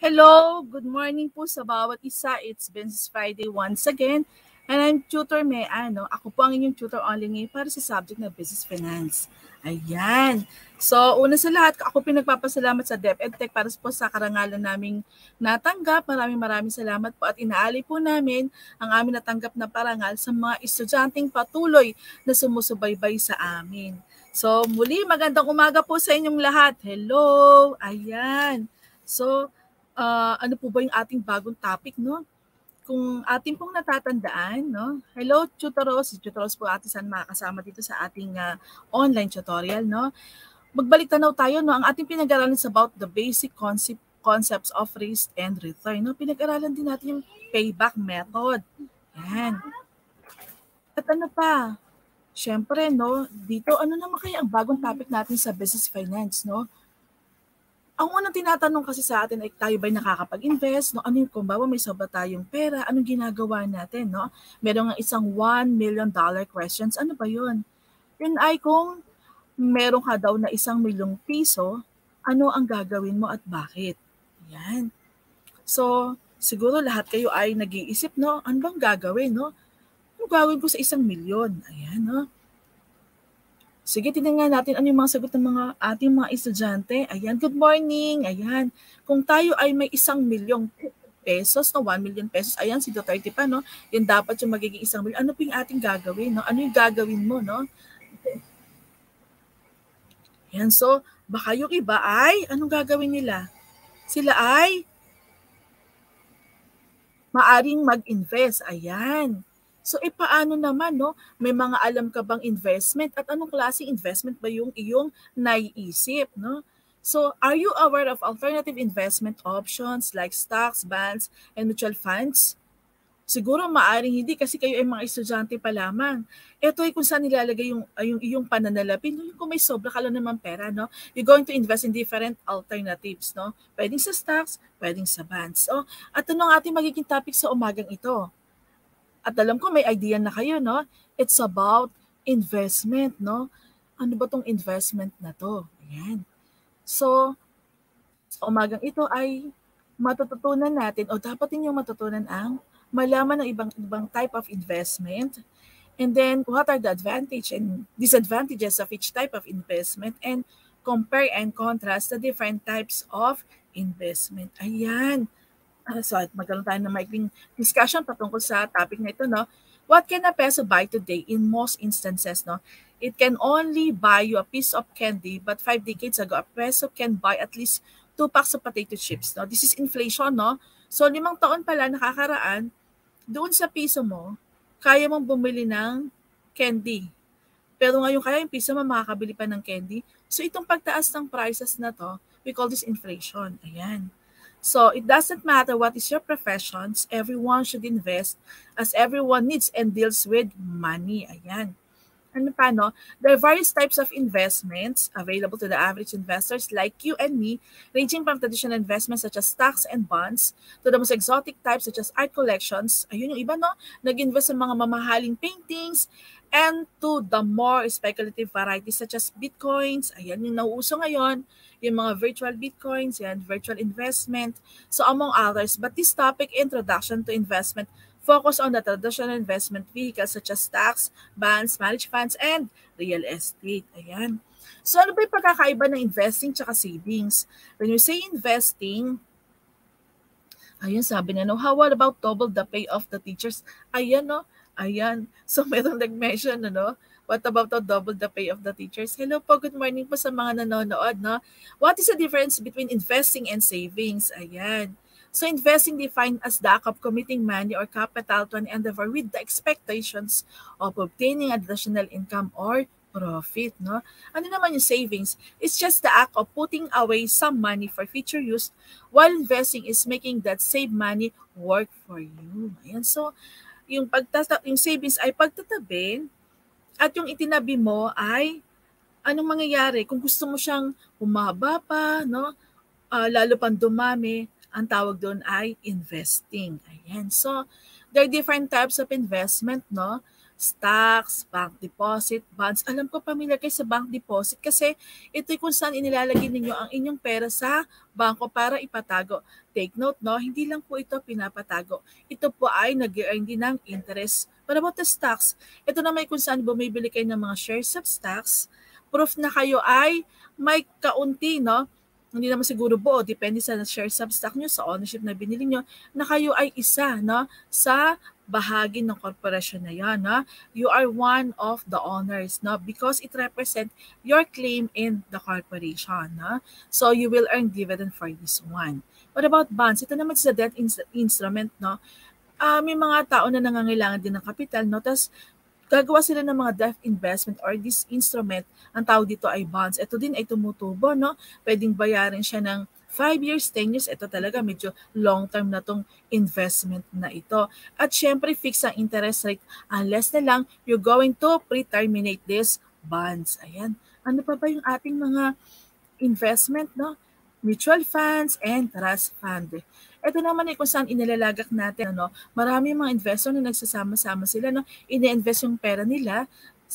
Hello, good morning po sa bawat isa. It's Business Friday once again. And I'm Tutor May Ano. Ako po ang inyong tutor only ngayon para sa subject na Business Finance. Ayan. So, una sa lahat, ako pinagpapasalamat sa DepEdTech para po sa karangalan naming natanggap. Maraming salamat po at inaali po namin ang aming natanggap na parangal sa mga estudyanteng patuloy na sumusubaybay sa amin. So, muli, magandang umaga po sa inyong lahat. Hello! Ayan. So, ano po ba yung ating bagong topic, no? Kung ating pong natatandaan, no? Hello, Tutoros. Si Tutoros po atin saan makakasama dito sa ating online tutorial, no? Magbalik tanaw tayo, no? Ang ating pinag-aralan is about the basic concepts of risk and return, no? Pinag-aralan din natin yung payback method. Yan. At ano pa? Siyempre, no? Dito, ano naman kaya ang bagong topic natin sa business finance, no? Ang unang tinatanong kasi sa atin ay tayo ba'y nakakapag-invest? No? Ano yung kung bawa may sobra tayong pera, anong ginagawa natin? No? Meron nga isang $1 million questions. Ano ba yun? Yun ay kung meron ka daw na ₱1,000,000, ano ang gagawin mo at bakit? Yan. So, siguro lahat kayo ay nag-iisip, no? Ano bang gagawin, no? Ano gagawin ko sa 1,000,000? Ayan, no? Sige, tingnan natin ano yung mga sagot ng mga ating mga estudyante. Ayan, good morning. Ayan, kung tayo ay may ₱1,000,000, no, 1,000,000 pesos, ayan, si Duterte pa, no? Yun dapat yung magiging 1,000,000. Ano pa yung ating gagawin, no? Ano yung gagawin mo, no? Ayan, so, baka yung iba ay, anong gagawin nila? Sila ay maaring mag-invest. Ayan. So, paano naman, no? May mga alam ka bang investment at anong klaseng investment ba yung iyong naiisip, no? So, are you aware of alternative investment options like stocks, bonds, and mutual funds? Siguro maaring hindi kasi kayo ay mga estudyante pa lamang. Ito ay kung saan nilalagay yung iyong pananalapi. Yung kung may sobra ka lang naman pera, no? You're going to invest in different alternatives, no? Pwedeng sa stocks, pwedeng sa bonds. So, at ano ang ating magiging topic sa umagang ito? At alam ko may idea na kayo, no? It's about investment, no? Ano ba tong investment na to? Ayan. So, sa umagang ito ay matututunan natin o dapat ninyong matutunan ang malaman ng ibang type of investment, and then what are the advantage and disadvantages of each type of investment, and compare and contrast the different types of investment. Ayan. So, magkaroon tayo ng maikling discussion patungkol sa topic na ito, no? What can a peso buy today in most instances, no? It can only buy you a piece of candy, but 5 decades ago, a peso can buy at least 2 packs of potato chips, no? This is inflation, no? So, 5 taon pala nakakaraan, doon sa piso mo, kaya mong bumili ng candy. Pero ngayon kaya yung piso mo makakabili pa ng candy. So, itong pagtaas ng prices na to, we call this inflation. Ayan. So, it doesn't matter what is your professions, everyone should invest as everyone needs and deals with money. Ayan. Ano pa, no? There are various types of investments available to the average investors like you and me, ranging from traditional investments such as stocks and bonds to the most exotic types such as art collections. Ayun yung iba, no? Nag-invest sa mga mamahaling paintings, and to the more speculative varieties such as bitcoins. Ayan yung nauuso ngayon, yung mga virtual bitcoins, yan, virtual investment. So among others, but this topic, introduction to investment, focus on the traditional investment vehicles such as stocks, bonds, managed funds, and real estate. Ayan. So ano ba yung pagkakaiba ng investing tsaka savings? When you say investing, ayun, sabi na, no, how about double the pay of the teachers? Ayan, no? Ayan. So, meron nag-mention, no? What about the double the pay of the teachers? Hello po, good morning po sa mga nanonood, no? What is the difference between investing and savings? Ayan. So, investing defined as the act of committing money or capital to an endeavor with the expectations of obtaining additional income or profit, no? Ano naman yung savings? It's just the act of putting away some money for future use, while investing is making that saved money work for you. Ayan. So, yung savings ay pagtatabi at yung itinabi mo ay anong mangyayari kung gusto mo siyang humaba pa, no? Lalo pang dumami, ang tawag doon ay investing. Ayan. So, there are different types of investment, no? stocks, bank deposit, bonds. Alam ko pamilyar kayo sa bank deposit kasi ito'y kung saan inilalagay ninyo ang inyong pera sa bangko para ipatago. Take note, no? Hindi lang po ito pinapatago. Ito po ay nag-earn din ng interest. What about the stocks? Ito na may kung saan bumibili kayo ng mga shares of stocks. Proof na kayo ay may kaunti, no? Hindi naman siguro buo, depende sa share substock nyo, sa ownership na binili nyo, na kayo ay isa, no, sa bahagi ng korporasyon na yan, no? You are one of the owners, no, because it represents your claim in the corporation, no? So you will earn dividend for this one. What about bonds? Ito naman sa debt instrument, no? May mga tao na nangangailangan din ng kapital, no? Tapos gagawa sila ng mga debt investment or this instrument, ang tawag dito ay bonds. Ito din ay tumutubo, no? Pwedeng bayarin siya ng 5 years, 10 years. Ito talaga medyo long term na tong investment na ito. At syempre, fix ang interest rate unless na lang you're going to pre-terminate this bonds. Ayan. Ano pa ba yung ating mga investment, no? Mutual funds and trust fund. Ito naman ay kung saan inilalagak natin, ano, marami mga investor na nagsasama-sama sila, no, ine-invest yung pera nila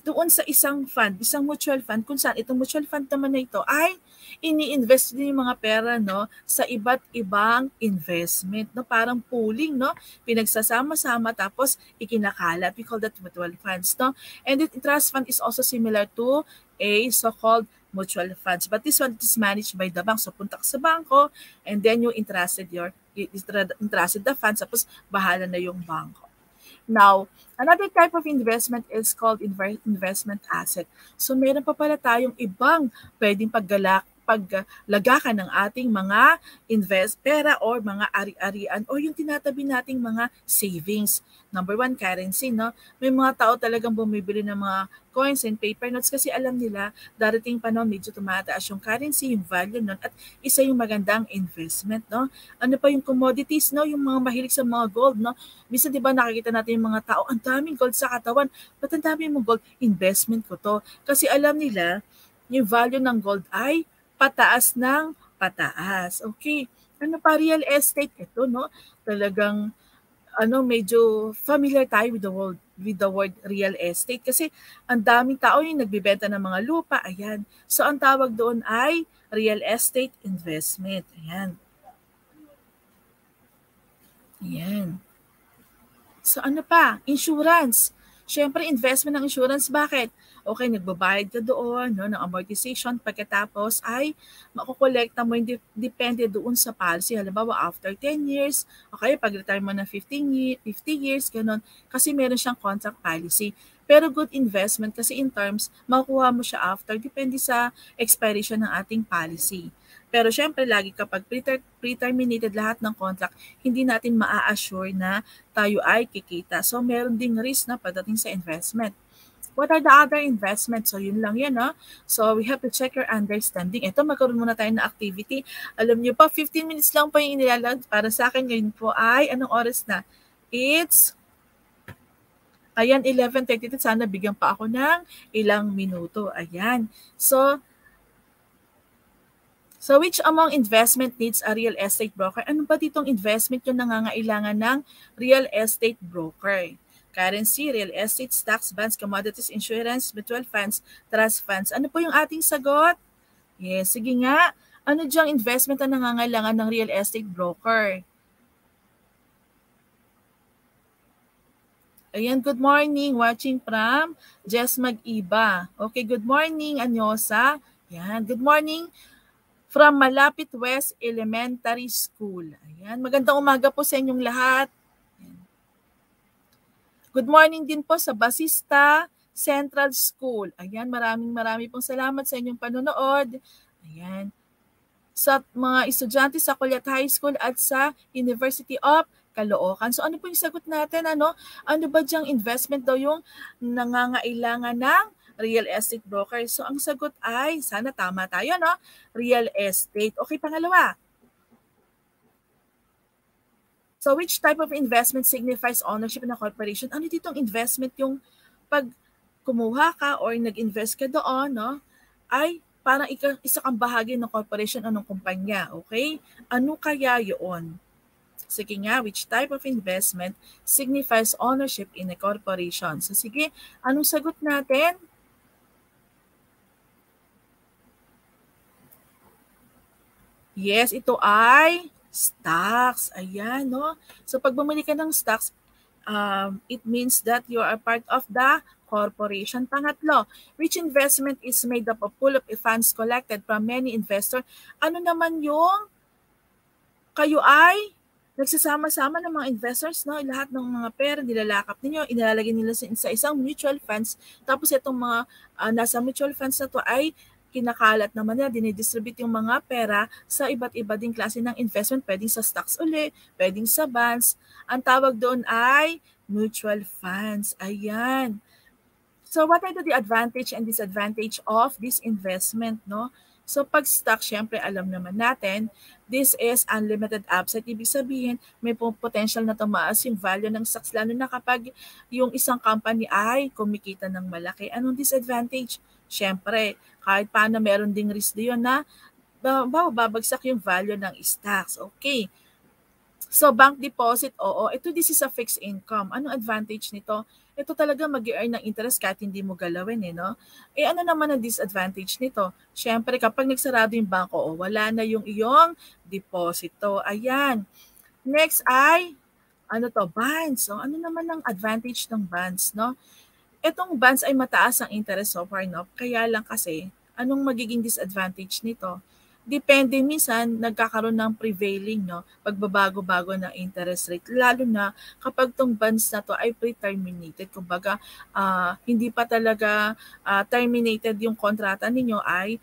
doon sa isang fund, isang mutual fund, kung saan itong mutual fund naman na ito ay ini-invest din yung mga pera, no, sa iba't ibang investment, no, parang pooling, no, pinagsasama-sama tapos ikinakalat. We call that mutual funds, no. And the trust fund is also similar to a so-called mutual funds. But this one is managed by the bank. So punta ka sa bangko and then you entrusted the funds, tapos bahala na yung bangko. Now, another type of investment is called investment asset. So meron pa pala tayong ibang pwedeng paglagakan ng ating mga pera or mga ari-arian or yung tinatabi nating mga savings. Number one, currency, no? May mga tao talagang bumibili ng mga coins and paper notes kasi alam nila darating panahon medyo tumataas yung currency, yung value nun, at isa yung magandang investment, no? Ano pa yung commodities, no? Yung mga mahilig sa mga gold, no? Minsan, di ba, nakikita natin yung mga tao, ang daming gold sa katawan. Ba't ang dami mong gold? Investment ko to. Kasi alam nila, yung value ng gold ay pataas ng pataas. Okay. Ano pa, real estate? Ito, no? Talagang medyo familiar tayo with the word real estate kasi ang daming tao yung nagbebenta ng mga lupa. Ayan. So ang tawag doon ay real estate investment. Ayan. Ayan. So ano pa? Insurance. Siyempre, investment ng insurance. Bakit? Okay, nagbabayad ka doon, no, ng amortization. Pagkatapos ay makukolekta mo, depende doon sa policy. Halimbawa, after 10 years, okay, pag-retire mo na 50 years, ganun. Kasi meron siyang contract policy. Pero good investment kasi in terms, makukuha mo siya after, depende sa expiration ng ating policy. Pero syempre, lagi kapag pre-terminated lahat ng contract, hindi natin maa-assure na tayo ay kikita. So, meron ding risk na pagdating sa investment. What are the other investments? So, yun lang yan, no? So, we have to check your understanding. Ito, magkaroon muna tayo ng activity. Alam niyo pa, 15 minutes lang pa yung inilalag para sa akin. Ngayon po ay, anong oras na? It's, 11:32. Sana bigyan pa ako ng ilang minuto. Ayan. So which among investment needs a real estate broker? Ano ba ditong investment yung nangangailangan ng real estate broker? Currency, real estate, stocks, bonds, commodities, insurance, mutual funds, trust funds. Ano po yung ating sagot? Yes, sige nga. Ano diyang investment ang nangangailangan ng real estate broker? Ayan, good morning. Watching from Jess Mag-iba. Okay, good morning, Anyosa. Ayan, good morning from Malapit West Elementary School. Ayan, magandang umaga po sa inyong lahat. Ayan. Good morning din po sa Basista Central School. Ayan, maraming pong salamat sa inyong panonood. Ayan. Sa mga estudyante sa Kulyat High School at sa University of Caloocan. So ano po yung sagot natin? Ano ba diyang investment daw yung nangangailangan ng real estate broker? So ang sagot ay, sana tama tayo, no? Real estate. Okay, pangalawa. So which type of investment signifies ownership in a corporation? Ano ditong investment yung pag kumuha ka or nag-invest ka doon, no? Ay parang isa kang bahagi ng corporation o ng kumpanya, okay? Ano kaya yun? Sige nga, which type of investment signifies ownership in a corporation? So sige, anong sagot natin? Yes, ito ay stocks. Ayan, no? So pag bumili ka ng stocks, it means that you are a part of the corporation. Pangatlo, which investment is made up of pool of funds collected from many investors? Ano naman yung kayo ay nagsasama-sama ng mga investors, no? Lahat ng mga pera nilalakap ninyo, inalalagay nila sa isang mutual funds. Tapos itong mga nasa mutual funds na to ay kinakalat naman nila, dinidistribute yung mga pera sa iba't iba ding klase ng investment. Pwedeng sa stocks uli, pwedeng sa bonds. Ang tawag doon ay mutual funds. Ayan. So what are the advantage and disadvantage of this investment, no? So pag stock, syempre alam naman natin, this is unlimited upside. Ibig sabihin, may potential na tumaas yung value ng stocks, lalo na kapag yung isang company ay kumikita ng malaki. Anong disadvantage? Syempre, kahit paano meron ding risk doon na babagsak yung value ng stocks. Okay. So bank deposit, oo. This is a fixed income. Anong advantage nito? Ito talaga mag-earn ng interest kahit hindi mo galawin, no? Ano naman ang disadvantage nito? Siyempre, kapag nagsarado yung bangko, wala na yung iyong deposito. Ayan. Next ay, bonds. So, ano naman ang advantage ng bonds, no? Itong bonds ay mataas ang interest so far, no? Kaya lang kasi, anong magiging disadvantage nito? Depende, minsan nagkakaroon ng prevailing, no, pagbabago-bago ng interest rate, lalo na kapag tong bonds na to ay pre-terminated, kumbaga hindi pa talaga terminated yung kontrata ninyo, ay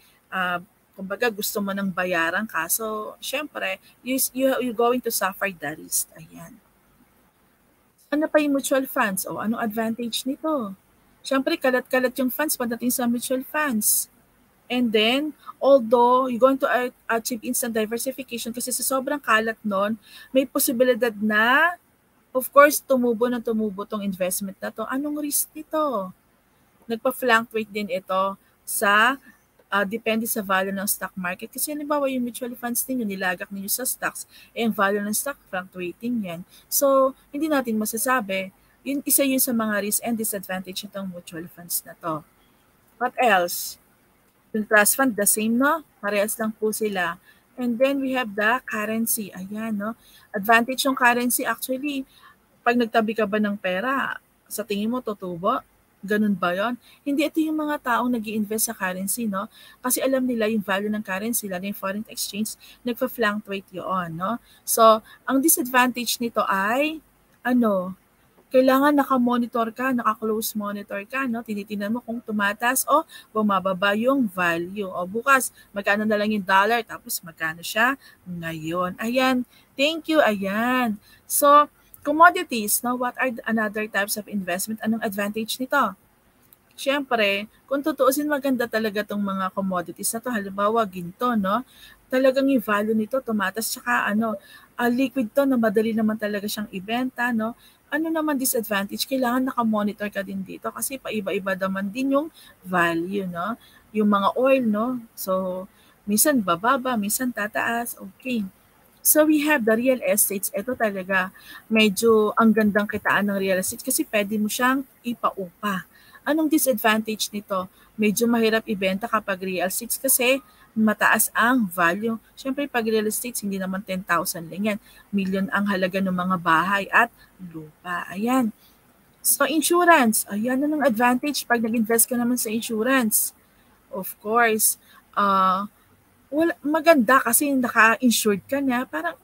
kumbaga gusto mo nang bayaran ka, so syempre you're going to suffer the risk. Ayan. Ano pa yung mutual funds? Anong advantage nito? Syempre kalat-kalat yung funds pagdating sa mutual funds. And then, although you're going to achieve instant diversification kasi sa sobrang kalat nun, may posibilidad na, of course, tumubo tong investment na to. Anong risk nito? Nagpa-fluctuate din ito sa depende sa value ng stock market. Kasi halimbawa yung mutual funds ninyo, nilagak ninyo sa stocks, yung value ng stock fluctuating yan. So, hindi natin masasabi. Isa yun sa mga risk and disadvantage itong mutual funds na to. What else? Yung trust fund, the same, no? Parehas lang po sila. And then we have the currency. Ayan, no? Advantage yung currency, actually, pag nagtabi ka ba ng pera, sa tingin mo, tutubo? Ganun ba yon? Hindi, ito yung mga taong nag-i-invest sa currency, no? Kasi alam nila yung value ng currency, lalo yung foreign exchange, nagpa-fluctuate yun, no? So, ang disadvantage nito ay, kailangan naka-monitor ka, naka-close monitor ka, no? Tinitingnan mo kung tumataas o bumababa yung value. O bukas, magkano na lang yung dollar, tapos magkano siya ngayon. Ayan, thank you, ayan. So, commodities, no? What are another types of investment? Anong advantage nito? Siyempre, kung tutuusin, maganda talaga tong mga commodities na to. Halimbawa, ginto, no? Talagang yung value nito tumatas, tsaka liquid to na madali naman talaga siyang ibenta, no? Ano naman disadvantage? Kailangan naka-monitor ka din dito kasi paiba-iba naman din yung value, no? Yung mga oil, no? So, minsan bababa, minsan tataas. Okay. So, we have the real estates. Ito talaga, medyo ang gandang kitaan ng real estate kasi pwede mo siyang ipaupa. Anong disadvantage nito? Medyo mahirap ibenta kapag real estates kasi mataas ang value. Siyempre, pag real estate, hindi naman 10,000 lang yan. Million ang halaga ng mga bahay at lupa. Ayan. So, insurance. Ayan na ng advantage pag nag-invest ka naman sa insurance. Of course, maganda kasi naka-insured ka na. Parang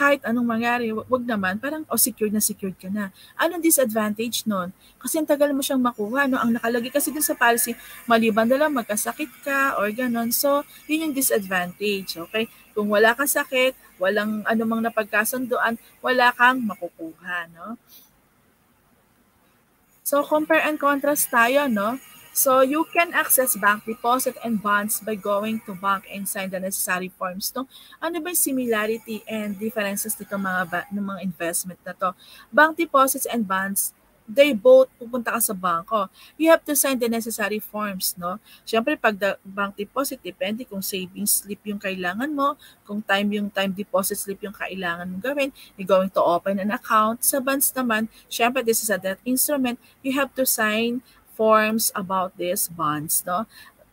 kahit anong mangyari, wag naman, parang secured ka na. Anong disadvantage nun? Kasi ang tagal mo siyang makuha, no? Ang nakalagay kasi dun sa policy, maliban na lang magkasakit ka or ganon. So, yun yung disadvantage, okay? Kung wala kang sakit, walang anumang napagkasunduan, wala kang makukuha, no? So, compare and contrast tayo, no? So, you can access bank deposit and bonds by going to bank and sign the necessary forms. No? Ano ba yung similarity and differences nito ng mga investment na to? Bank deposits and bonds, they both pupunta ka sa bangko. You have to sign the necessary forms, no? Siyempre, pag bank deposit, depende kung savings slip yung kailangan mo, kung yung time deposit slip yung kailangan mong gawin, you're going to open an account. Sa bonds naman, siyempre, this is a debt instrument, you have to sign forms about these bonds, no?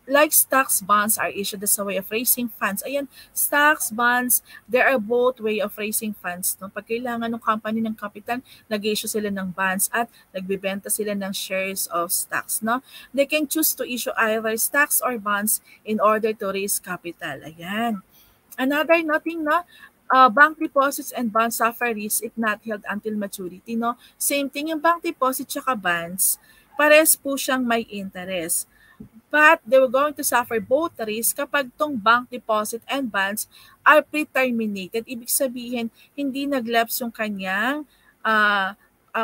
Like stocks, bonds are issued as a way of raising funds. Ayan, stocks, bonds, there are both way of raising funds. No? Pag kailangan ng company ng capital, nag-issue sila ng bonds at nagbibenta sila ng shares of stocks. No? They can choose to issue either stocks or bonds in order to raise capital. Ayan. Another nothing, no? Bank deposits and bonds suffer risk if not held until maturity. No? Same thing, yung bank deposit tsaka bonds, pares po siyang may interest. But they were going to suffer both risk kapag tong bank deposit and bonds are pre-terminated. Ibig sabihin, hindi nag-lapse yung kanyang,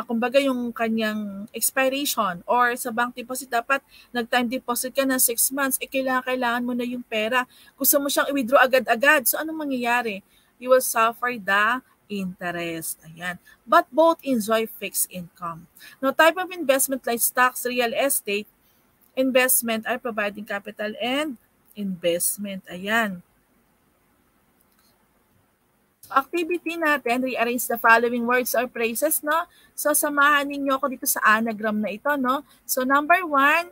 kumbaga yung kanyang expiration. Or sa bank deposit, dapat nag-time deposit ka ng 6 months, kailangan mo na yung pera. Gusto mo siyang i-withdraw agad-agad. So anong mangyayari? You will suffer the interest. Ayan. But both enjoy fixed income. Now, type of investment like stocks, real estate, investment are providing capital and investment. Ayan. Activity natin, rearrange the following words or phrases, no? So, samahan ninyo ako dito sa anagram na ito, no? So, number 1,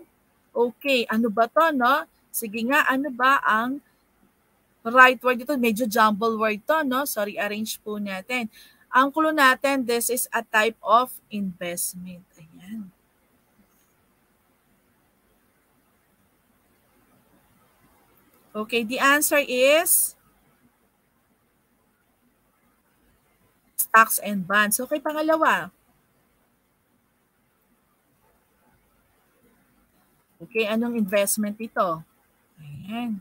okay, ano ba to, no? Sige nga, ano ba ang right word dito? Medyo jumble word to, no? So, rearrange po natin. Ang clue natin, this is a type of investment. Ayan. Okay, the answer is stocks and bonds. Okay, pangalawa. Okay, anong investment ito? Ayan.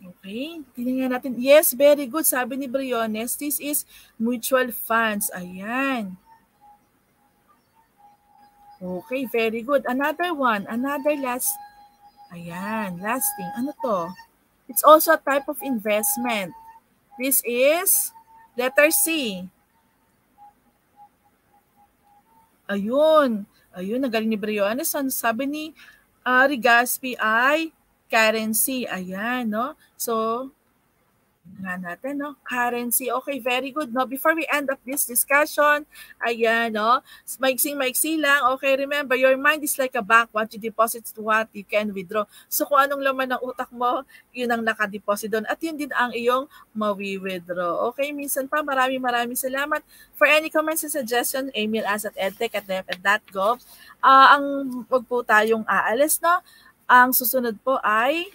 Okay, tingnan natin. Yes, very good. Sabi ni Briones, this is mutual funds. Ayan. Okay, very good. Another one, another last. Ayan, last thing. Ano to? It's also a type of investment. This is letter C. Ayun. Ayun, nagaling ni Briones. Sabi ni Rigaspi ay currency. Ayan, no? So, nga natin, no? Currency. Okay, very good, no? Before we end up this discussion, ayan, no? Maiksing-maiksi lang. Okay, remember, your mind is like a bank. What you deposit to what you can withdraw. So, kung anong laman ng utak mo, yun ang nakadeposit doon. At yun din ang iyong mawi-withdraw. Okay, minsan pa, maraming salamat. For any comments and suggestion, email us at edtech@deped.gov. Ang wag po tayong aalis, no? Ang susunod po ay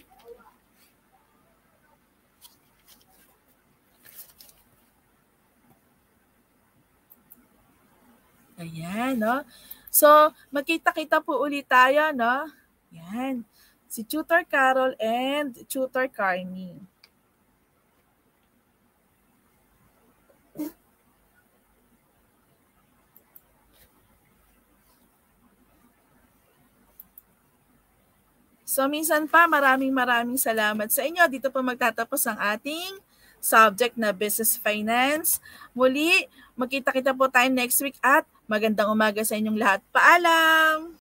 ayan, no? So, magkita-kita po ulit tayo, no? Yan. Si Tutor Carol and Tutor Carney. So, minsan pa, maraming salamat sa inyo. Dito po magtatapos ang ating subject na Business Finance. Muli, magkita-kita po tayo next week at magandang umaga sa inyong lahat. Paalam!